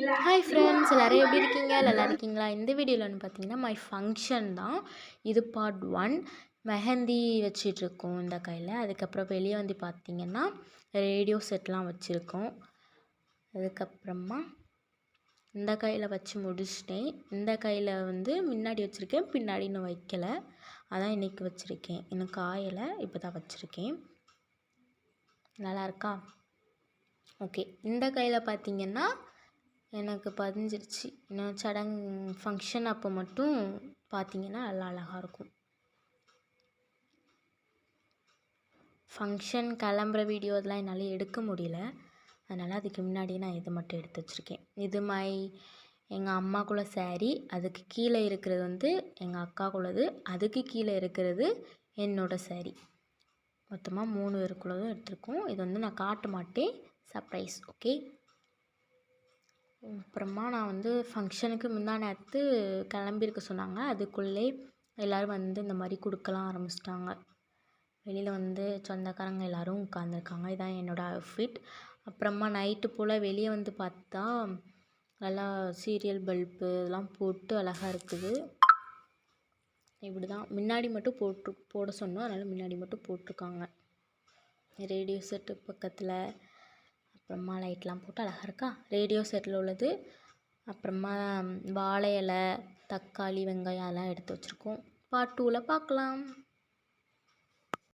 Hi friends, எல்லோரும் எப்படி இருக்கீங்க? நல்லா இருக்கீங்களா? இந்த வீடியோவில் வந்து பார்த்தீங்கன்னா மை ஃபங்க்ஷன் தான். இது பார்ட் 1. மெஹந்தி வச்சிட்ருக்கோம் இந்த கையில். அதுக்கப்புறம் வெளியே வந்து பார்த்திங்கன்னா ரேடியோ செட்லாம் வச்சுருக்கோம். அதுக்கப்புறமா இந்த கையில் வச்சு முடிச்சிட்டேன். இந்த கையில் வந்து முன்னாடி வச்சுருக்கேன், பின்னாடி இன்னும் வைக்கலை. அதான் இன்றைக்கி வச்சுருக்கேன். இன்னும் காயலை, இப்போ தான் வச்சுருக்கேன். நல்லா இருக்கா? ஓகே. இந்த கையில் பார்த்திங்கன்னா எனக்கு பதிஞ்சிருச்சு. இன்னும் ஃபங்க்ஷன் அப்போ மட்டும் பார்த்திங்கன்னா நல்லா அழகாக இருக்கும். ஃபங்க்ஷன் கிளம்புற வீடியோ இதெல்லாம் என்னால் எடுக்க முடியல. அதனால் அதுக்கு முன்னாடி நான் இதை மட்டும் எடுத்து வச்சுருக்கேன். இது எங்கள் அம்மாக்குள்ள சாரீ. அதுக்கு கீழே இருக்கிறது வந்து எங்கள் அக்காக்குள்ளது. அதுக்கு கீழே இருக்கிறது என்னோடய சாரீ. மொத்தமாக 3 பேருக்குள்ளதும் எடுத்திருக்கோம். இது வந்து நான் காட்ட மாட்டேன், சர்ப்ரைஸ். ஓகே. அப்புறமா நான் வந்து ஃபங்க்ஷனுக்கு முந்தா நேரத்து கிளம்பியிருக்க சொன்னாங்க. அதுக்குள்ளே எல்லோரும் வந்து இந்த மாதிரி கொடுக்கலாம் ஆரம்பிச்சிட்டாங்க. வெளியில் வந்து சொந்தக்காரங்க எல்லோரும் உட்காந்துருக்காங்க. இதான் என்னோடய அவுட்ஃபிட். அப்புறமா நைட்டு போல் வெளியே வந்து பார்த்தா நல்லா சீரியல் பல்பு இதெல்லாம் போட்டு அழகாக இருக்குது. இப்படி தான் முன்னாடி மட்டும் போட சொன்னோம். அதனால் முன்னாடி மட்டும் போட்டிருக்காங்க. ரேடியோ செட்டு பக்கத்தில் அப்புறமா லைட்லாம் போட்டு அழகாக இருக்கா? ரேடியோ செட்டில் உள்ளது. அப்புறமா வாழை இலை, தக்காளி, வெங்காயம் அதெல்லாம் எடுத்து வச்சுருக்கோம். பார்ட் 2ல் பார்க்கலாம்.